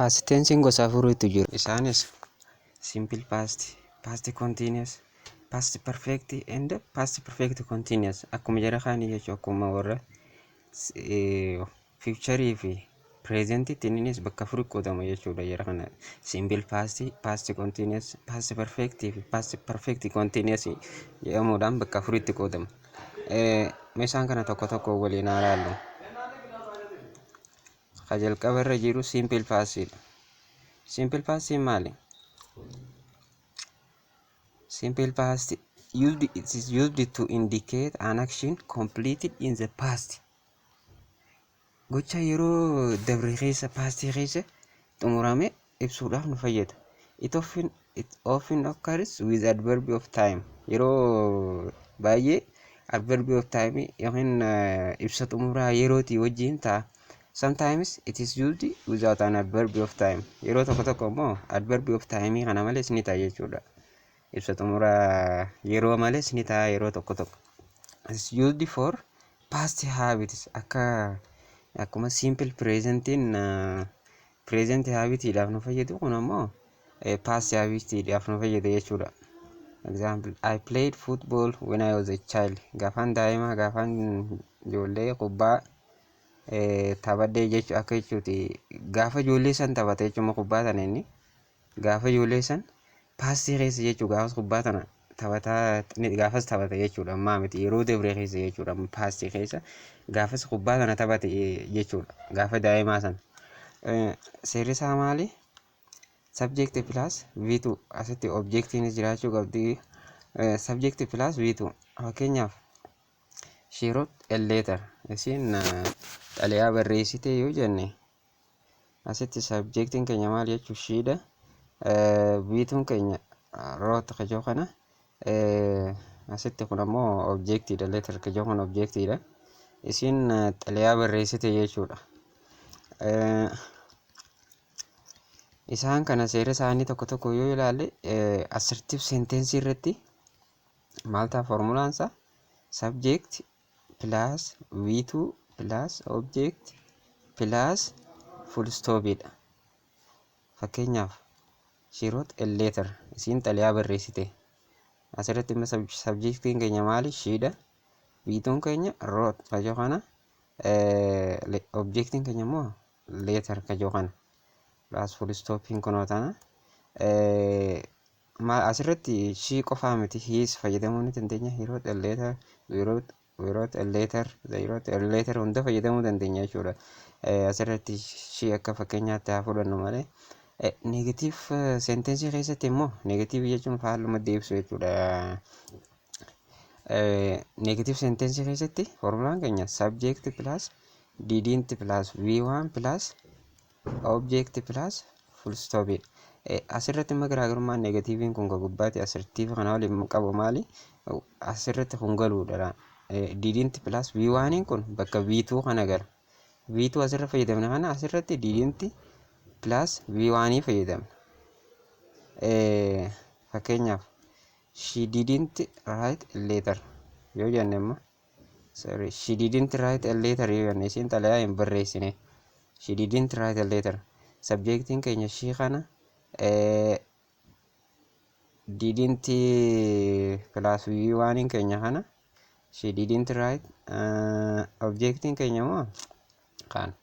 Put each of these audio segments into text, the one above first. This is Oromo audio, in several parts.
Past tense gosa afuriitu jiru. Isaanis simple past, past continuous, past perfect and past perfect continuous. Akkuma jara kaanii jechuudha. Akkuma warra future fi present innis bakka afurii qoodama jechuudha. Jara kana simple past, past continuous, past perfect fi past perfect continuous jedhamuudhaan bakka afuriitti qoodama. Meeshaan kana tokko tokko waliin haa ilaallu. Jalqaba irra jiru simple past dha. Simple past maali? Simple past it is used to indicate an action completed in the past. Gocha yeroo dabre keessa past keessa xumurame ibsuudhaaf nu fayyada. It often occurs with adverb of time. Yeroo baay'ee adverb of time yookiin ibsa xumuraa yerootii wajjin ta'a. Sometimes it is used without an adverb of time. Yeroo tokko tokko immoo adverb of time kana malees ni ta'a jechuudha. Ibsa xumuraa yeroo malees ni ta'a yeroo tokko tokko. It is used for past habits akkuma simple presentiin present habitiidhaaf nu fayyadu kun ammoo past habitiidhaaf nu fayyada jechuudha. Example, I played football when I was a child. Gaafan daa'ima gaafan ijoollee kubbaa taphadhee jechuu akka jechuuti. Gaafa ijoollee san taphate jechuudha kubbaa sana inni. Gaafa ijoollee san past keessa jechuu gaafas kubbaa sana gaafas taphate jechuudha. Ammaa miti yeroo dabre keessa jechuudha. Past keessa gaafas kubbaa sana taphate jechuudha. Gaafa daa'imaa sana. Seerri isaa maali? Subject plus V2 asitti objectiin jiraachuu qabdi. Subject plus V2 fakkeenyaaf she wrote a letter. Isin xalayaa barreessite yoo jenne asitti subjectiin keenya maal jechuu sheedha. V2 keenya wrote kajoo kana asitti kun ammoo objectiidha. Letter kajoo kun objectiidha. Isin xalayaa barreessite jechuudha. Isaan kana seera isaanii tokko tokko yoo ilaalle assertive sentence irratti maal ta'a formulaan isaa? Subject plus V2 plus object plus full stop dha. Fakkeenyaaf she wrote a letter. Isin xalayaa barreessite. Asirratti immoo subjectiin keenya maali? Sheedha. V2 keenya wrote kajoo kana objectiin keenya immoo letter kajoo kana. Plus full stopping kunoo tana asirratti she qofaa miti his fayyadamuu ni dandeenya. He wrote a letter, we wrote a letter, they wrote a letter hunda fayyadamuu dandeenya jechuudha. Asirratti she akka fakkeenyaatti haa fudhannu malee. Negative sentence keessatti immoo negative jechuun faalluma deebisu jechuudha. Negative sentence keessatti formulaan keenya subject plus didn't plus V1 plus object plus full stop. Asirratti immoo garaagarummaan negatiiviin kun gubbaatti assertiiv kana waliin qabu maali? Asirratti kun galuudha. Didn't plus V1 kun bakka V2 kana gara. V2 asirra fayyadamna kana asirratti didn't plus V1 fayyadamna. Fakkeenyaaf she didn't write a letter yoo jenne immoo she didn't write a letter yoo jenne isin xalayaa hin barreessine. She didn't write a letter. Subjectiin keenya she kana didn't plus V1 keenya kana she didn't write. Objectiin keenya immoo kan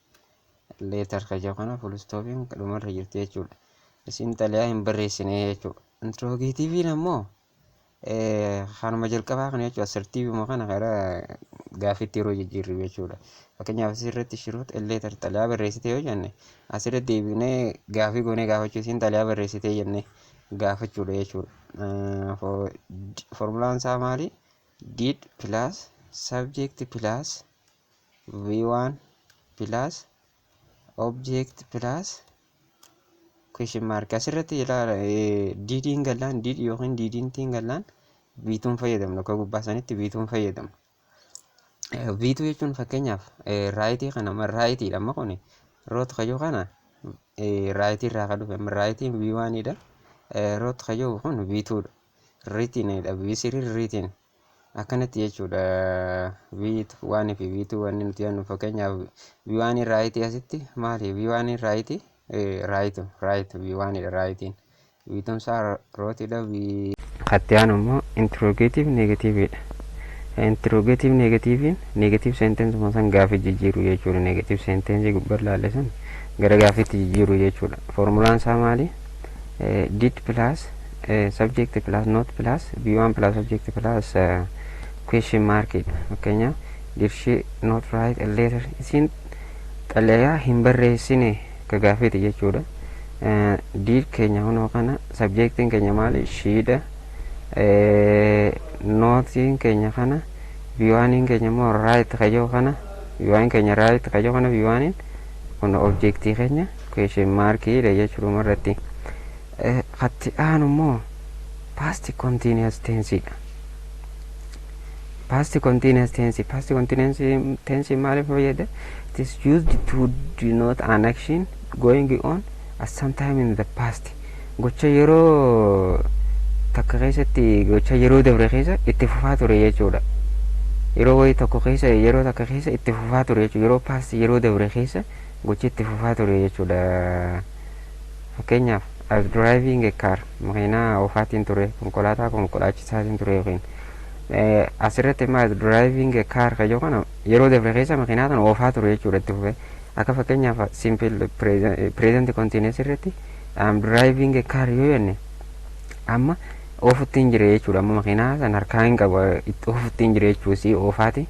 letter kajoo kana full stopping dhumarra jirti jechuudha. Isin xalayaa hin barreessine jechuudha. Interrogatiiviin ammoo kanuma jalqabaa kana jechuudha. Assertiiv immoo kana karaa gaafitti yeroo jijjiirru jechuudha. Fakkeenyaaf asirratti she wrote a letter xalayaa barreessite yoo jenne asirratti deebinee gaafii goonee gaafachuu isin xalayaa barreessite jenne gaafachuudha jechuudha. Formulaan isaa maali? Did plus subject plus V1 plus object plus question mark. Asirratti ilaala didiin gallaan did yookiin didintiin gallaan V2 fayyadamna. Akka gubbaa sanitti V2 fayyadamna. V2 jechuun fakkeenyaaf raayitii kana raayitiidha amma kun root kajoo kana raayitii irraa kan dhufe raayitiin V1 dha. Root kajoo kun V2 dha. Riitiin dha. V3 riitiin akkanatti jechuudha. V1 fi V2 wanni nuti jennu fakkeenyaaf V1 raayitii asitti maali? V1 raayitii right v1 dha rightiin v2 isaa rootidha Kattiaan immoo interrogative negative dha. Interrogative negativein negative sentence san gaaffii jijjiiru jechuudha. Negative sentence gubbaa ilaalle san gara gaaffiitti jijjiiru jechuudha. Formulaan isaa maali? Did plus subject plus not plus v1 plus subject plus question mark dha. Fakkeenyaaf did she not write a letter? Isin xalayaa hin barreessine ka gaaffiiti jechuudha. Did keenya hunoo kana subjectiin keenya maali? She dha. Nootiin keenya kana v1 keenya immoo right kajoo kana v1 keenya right kajoo kana v1 kun objectii keenya question mark dha jechuudha irratti. Katti aanu immoo past continuous tense dha. Past continuous tense maaliif fayyada? It is used to denote an action going on at some time in the past. Gocha yeroo takka keessatti gocha yeroo dabre keessa itti fufaa ture jechuudha. Yeroo wayii tokko keessa yeroo takka keessa itti fufaa ture jechuudha. Yeroo past yeroo dabre keessa gochi itti fufaa ture jechuudha. Fakkeenyaaf as driving a car makiinaa oofaatiin ture konkolaataa konkolaachisaatiin ture yookiin asirratti immoo as driving a car kajoo kana yeroo dabre keessa makiinaa kana oofaa ture jechuudha itti fufee. Akka fakkeenyaaf simple present continuous irratti I'm driving a car yoo jenne amma oofuttiin jira jechuudha. Amma makiinaa san harkaa hin qabu oofuttiin jira jechuusi oofaati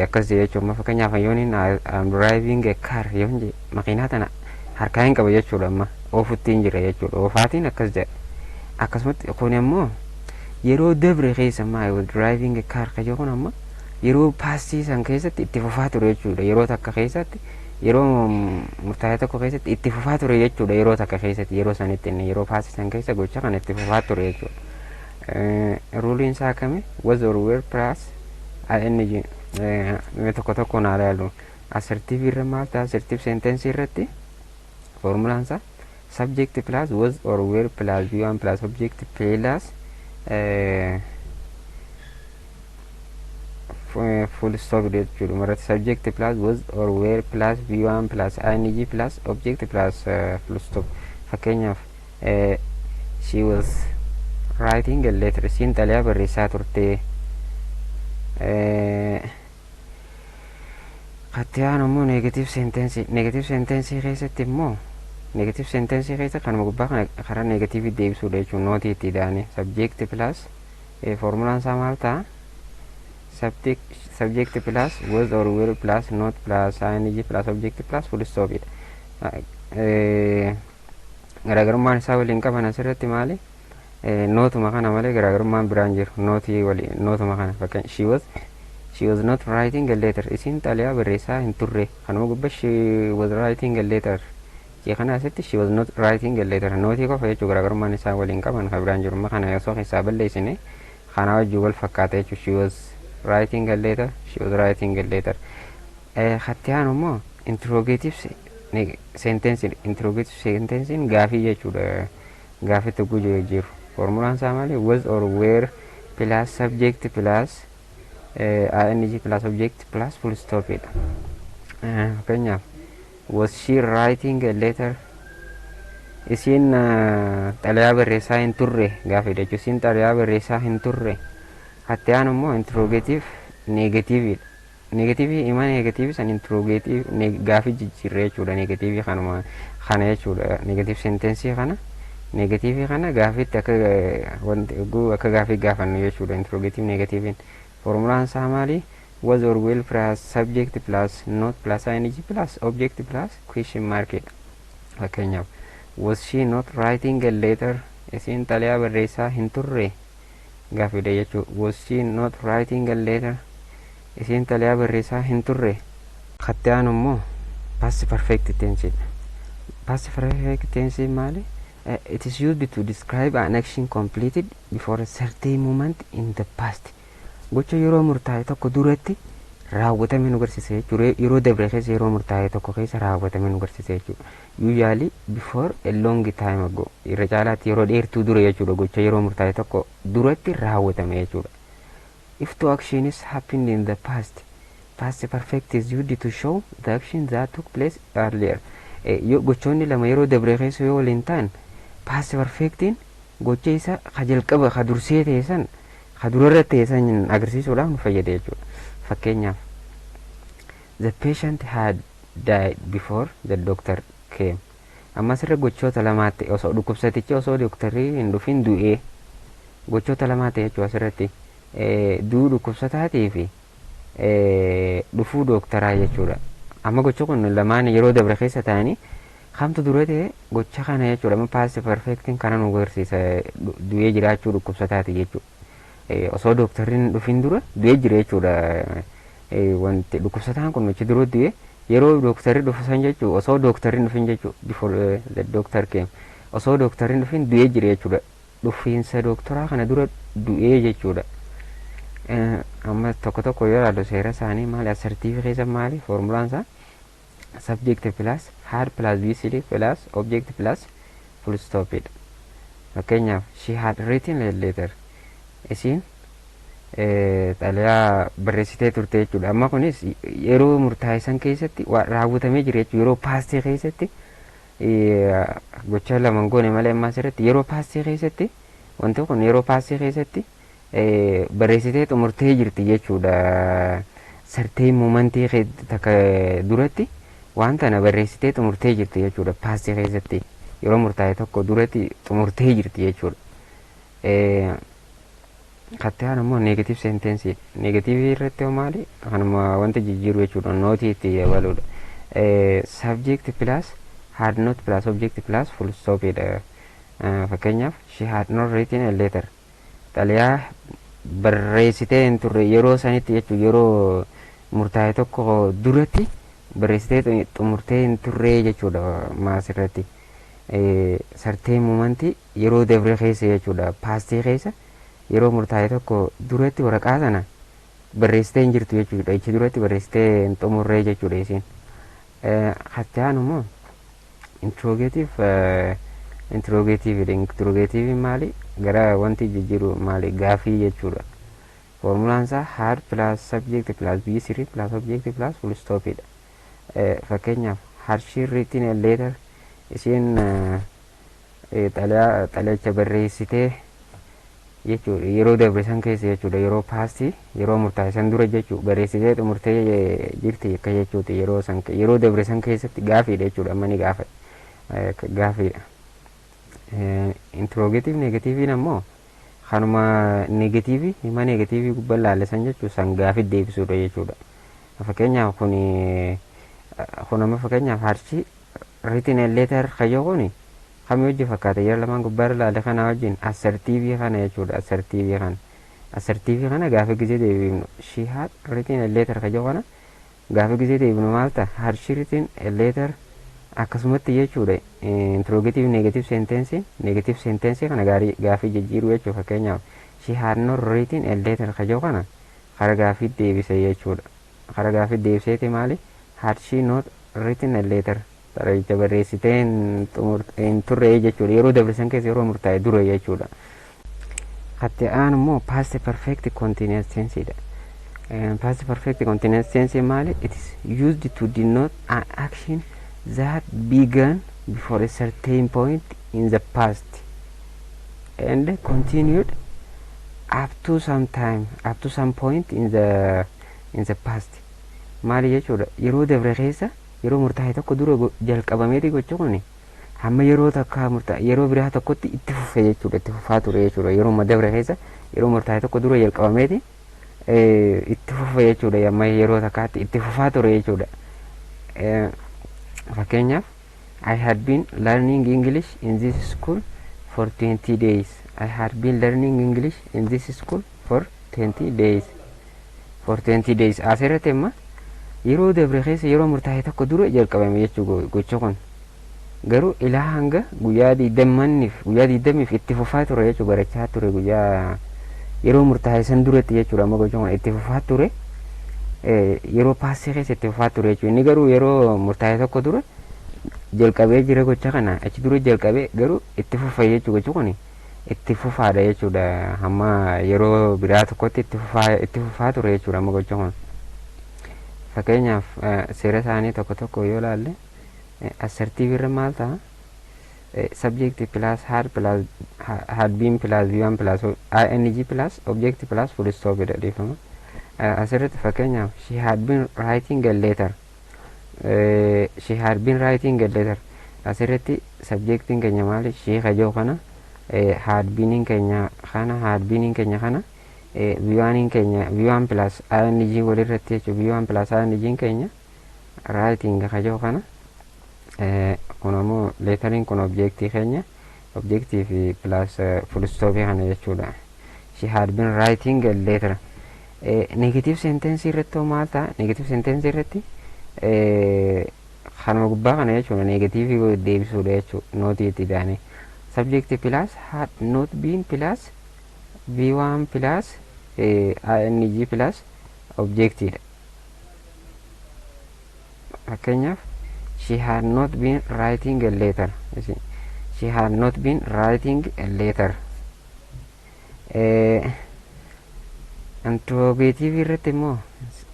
akkas jechuudha. Fakkeenyaaf yooniin I'm driving a car yoon je makiinaa tana harkaa hin qabu jechuudha. Amma oofuttiin jira jechuudha oofaatiin akkas jedha. Akkasumatti kun immoo yeroo dabre keessa I was driving a car kajoo kun amma yeroo paastii san keessatti itti fufaa ture jechuudha. Yeroo takka keessatti yeroo murtaa'e tokko keessatti itti fufaa ture jechuudha. Yeroo takka keessatti yeroo sanitti inni yeroo paastii san keessa gocha kana itti fufaa ture jechuudha. Ruuliin isaa kami was or were plus ing tokko tokko naa ilaalu. Assertive irra maal ta'a? Assertive sentence irratti formulaan isaa subject plus was or were plus v1 plus object plus full stop jechuudha. Maratti subject plus was or were plus v1 plus ing plus object plus full stop. Fakkeenyaaf she was writing a letter. Isiin xalayaa barreessaa turte. Katti aanu immoo negative sentence keessatti immoo negative sentence keessa kanuma gubbaa kana karaa negative deebisuudha jechuun nootii itti daane subject plus formulaan isaa maal ta'a? Subject plus was or were plus not plus ing plus object plus full stop dha. Garaagarummaan isaa waliin qaban asirratti maali? Nootuma kana malee garaagarummaan biraan jiru. Nootii waliin nootuma kana fakkeen she was not writing a letter. Isin xalayaa barreessaa hin turre. Kanuma gubbaa she was writing a letter. Kana asitti she was not writing a letter. Nootii qofa jechuun garaagarummaan isaa waliin qaban kan biraan jiru. Kana osoo keessaa balleessine kana wajjin wal fakkaata jechuudha. She was writing a letter. She was writing a letter. Katti aanu immoo interrogative sentence gaafii jechuudha. Gaafii tokko jiru. Formulaan isaa maali? Was or were plus subject plus ing plus object plus full stop dha. Fakkeenyaaf was she writing a letter? Isin xalayaa barreessaa hin turre gaafii jechuudha. Isin xalayaa barreessaa hin turre. Katti aanu immoo interrogative negative dha. Negative ima negative san interrogative gaafii jijjiirree jechuudha. Negative kanuma kana jechuudha. Negative sentence kana negative kana gaafiitti akka wanti akka gaafii gaafannu jechuudha. Interrogative negative formulaan isaa maali? Was or will plus subject plus not plus ing plus object plus question mark dha. Fakkeenyaaf was she not writing a letter? Isin xalayaa barreessaa hin turre gaafiidha jechuudha. Was she not writing a letter? Isin xalayaa barreessaa hin turre. Katti aanu immoo past perfect tense dha. Past perfect tense maali? It is used to describe an action completed before a certain moment in the past. Gocha yeroo murtaa'e tokko duratti raawwatame nu agarsiisa jechuudha. Yeroo dabre keessa yeroo murtaa'e tokko keessa raawwatame nu agarsiisa jechuudha. Usually before a long time ago. Irra caalaatti yeroo dheertuu dura jechuudha. Gocha yeroo murtaa'e tokko duratti raawwatame jechuudha. If two actions happened in the past, past perfect is used to show the action that took place earlier. yoo gochoonni lama yeroo dabre keessa yoo waliin ta'an past perfectiin gocha isa ka jalqaba ka dursee ta'e san ka durarra ta'e san agarsiisuudhaaf nu fayyada jechuudha. Fakkeenyaaf the patient had died before the doctor came. Ammas irra gochoota lamaatti osoo dhukkubsatichi osoo dooktarri hin dhufin du'ee gochoota lamaatti jechuudha asirratti du'uu dhukkubsataatii fi dhufuu dooktaraa jechuudha. Amma gocha kun lamaan yeroo dabre keessa ta'anii kamtu dura ta'e gocha kana jechuudha. Amma past perfectiin kana nu agarsiisa du'ee jiraachuu dhukkubsataati jechuudha. Osoo dooktarri hin dhufin dura du'ee jira jechuudha. Wanti dhukkubsataan kun achi dura du'e yeroo dooktarri dhufu san jechuudha. Osoo dooktarri hin dhufin jechuudha before the doctor came. Osoo dooktarri hin dhufin du'ee jira jechuudha. Dhufiinsa dooktaraa kana dura du'ee jechuudha. Amma tokko tokko yoo ilaallu seera isaanii maali assertiivi keessa maali formulaan isaa subject plus had plus bcd plus object plus full stopidha. Fakkeenyaaf she had written a letter isiin xalayaa barreessitee turte jechuudha. Amma kunis yeroo murtaa'e san keessatti raawwatamee jira jechuudha. Yeroo paastii keessatti gocha lama goone malee ammaa asirratti yeroo paastii keessatti wanti kun yeroo paastii keessatti barreessitee xumurtee jirti jechuudha. Sartee muumantii takka duratti waan tana barreessitee xumurtee jirti jechuudha. Paastii keessatti yeroo murtaa'e tokko duratti xumurtee jirti jechuudha. Kattaan immoo neegatiiv seenteensii neegatiivii irratti maali kanuma wanta jijjiiru jechuudha. Nootii itti dabaluudha. Subject plus had not plus object plus full stopidha. Fakkeenyaaf she had not written a letter xalayaa barreessitee hin turre yeroo sanitti jechuudha. Yeroo murtaa'e tokko duratti barreessitee xumurtee hin turre jechuudha. Maasirratti sartee muumantii yeroo dabre keessa jechuudha. Paastii keessa yeroo murtaa'e tokko duratti waraqaa sana barreessitee hin jirtu jechuudha. Ichi duratti barreessitee hin xumurree jechuudha isiin. Kattaan immoo interrogatiivi maali gara wanti jijjiiru maali gaafii jechuudha. Formulaan isaa had plus subject plus bcd plus object plus full stopidha. Fakkeenyaaf had she written a letter isiin xalayaa barreessitee jechuudha. Yeroo dabre san keessa jechuudha. Yeroo paastii yeroo murtaa'e san dura jechuudha. Barreessitee xumurtee jirti akka jechuuti. Yeroo dabre san keessatti gaafiidha jechuudha. Amma ni gaafiidha. Interrogative negatiiviin ammoo kanuma negatiivii hima negatiivii gubbaa laallisan jechuudha. San gaafii deebisuudha jechuudha. Fakkeenyaaf kun amma fakkeenyaaf harchi written a letter kayyoo kuni kamii wajji fakkaata yeroo lamaan gubbaarra laalle kana wajjin assertiivii kana jechuudha. Assertiivii kana gaafii gisee deebifnu she had written a letter kayyoo kana gaafii gisee deebifnu maal ta'a had she written a letter akkasumatti jechuudha. Interrogative negative sentence kana gaafii jijjiiruu jechuudha. Fakkeenyaaf she had not written a letter kayyoo kana kara gaafii deebise jechuudha. Kara gaafii deebiseeti maali had she not written a letter xalayaa barreessitee hin turre jechuudha. Yeroo dabarsan keessa yeroo murtaa'e dura jechuudha. Kattaan immoo past perfect continuous tensedha. Past perfect continuous tense maali it is used to denote an action that began before a certain point in the past and continued up to some point in the past. Maali jechuudha. Yeroo dabre keessa yeroo murtaa'e tokko dura jalqabameeti gocha kun hamma yeroo takka yeroo biraa tokkotti itti fufee jechuudha. Itti fufaa ture jechuudha. Yeroo dabre keessa yeroo murtaa'e tokko dura jalqabameeti itti fufee jechuudha. Amma yeroo takkaatti itti fufaa ture jechuudha. Fakkeenyaaf I had been learning English in this school for 20 days. I had been learning English in this school for 20 days. Asirratti amma yeroo dabre keessa yeroo murtaa'e tokko dura jalqabame jechuudha gocha kun. Garuu ilaa hanga guyyaa 20 itti fufaa ture jechuudha. Barachaa ture guyyaa yeroo murtaa'e san duratti jechuudha. Amma gocha kun itti fufaa ture yeroo paastii keessa itti fufaa ture jechuudha. Inni garuu yeroo murtaa'e tokko dura jalqabee jira gocha kana achi dura jalqabee garuu itti fufaa jechuudha. Gocha kun itti fufaadha jechuudha. Hamma yeroo biraa tokkotti itti fufaa ture jechuudha. Amma gocha kun fakkeenyaaf seera isaanii tokko yoo ilaalle assertive irra maal ta'a subject plus had been plus v1 plus ing plus object plus full stop jedha dhiifama. Asirratti fakkeenyaaf she had been writing a letter. She had been writing a letter. Asirratti subjectiin keenya maali? She kajoo kana had been keenya kana v1 keenya v1 plus ing walirratti jechuudha. v1 plus ing keenya writing kajoo kana kun ammoo leetariin kun objectii keenya objectii fi plus full stop kana jechuudha. She had been writing a letter. Negative sentence irratti maal ta'a? Negative sentence irratti kanuma gubbaa kana jechuudha. Negative deebisuudha jechuudha. Nootii itti daane subject plus had not been plus v1 plus ing plus objectiidha. Fakkeenyaaf she had not been writing a letter. She had not been writing a letter. Interrogative irratti immoo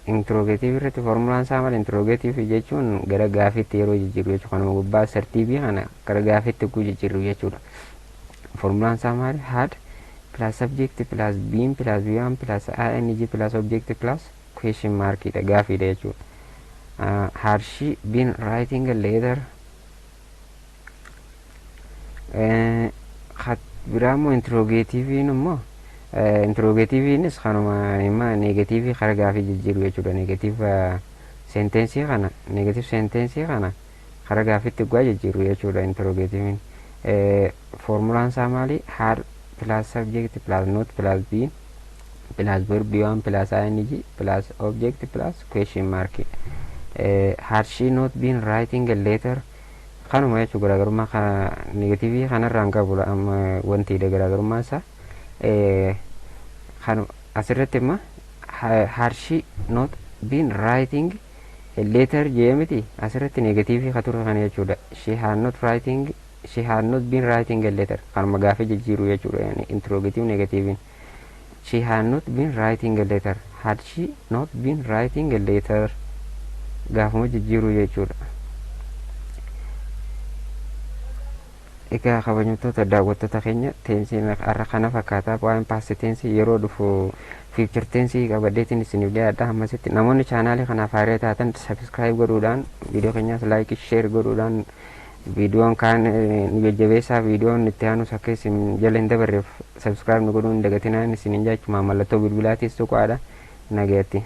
interrogative irratti formulaan isaa maal? Interrogative jechuun gara gaafiitti yeroo jijjiirru jechuudha. Kanuma gubbaa assertive kana gara gaafiitti jijjiirru jechuudha. Formulaan isaa maal? Had plus subject plus been plus v1 plus ing plus object plus question mark dha, gaafiidha jechuudha. Had she been writing a letter? Biraa immoo interrogativein immoo interrogativenis kanuma imma negative gara gaafii jijjiirru jechuudha. Negative sentence kana gara gaafiitti jijjiirru jechuudha interrogativein. Formulaan isaa maali? Had plus subject plus not plus been plus verb v1 plus ing plus object plus question mark. Had she not been writing a letter? Kanuma jechuudha. Garaagarummaa kana negative kanarraan qabudha amma wanti garaagarummaa isaa kan asirratti imma had she not been writing a letter jee miti asirratti negative kature kana jechuudha. She had not been writing a letter kanuma gaafii jijjiiruu jechuudha. Yani interrogative negative she had not been writing a letter. Had she not been writing a letter gaafuma jijjiiruu jechuudha. Egaa kabajamtoota daawwattoota keenya teensiin har'a kana fakkaataa waa'een past tense yeroo dhufu future tense qabadheetiin isiniif dhiyaadha. Ammasitti namoonni chaanaalii kanaaf haaraa taatan subscribe godhuudhaan viidiyoo keenyas like share godhuudhaan viidiyoon kaan nu jajjabeessaa viidiyoon itti aanus akka isin jala hin dabarreef subscribe nu godhuun hin dagatinaa isiniin jechuudha. Mallattoo bilbilaatis tuqaadha. Nagaatti.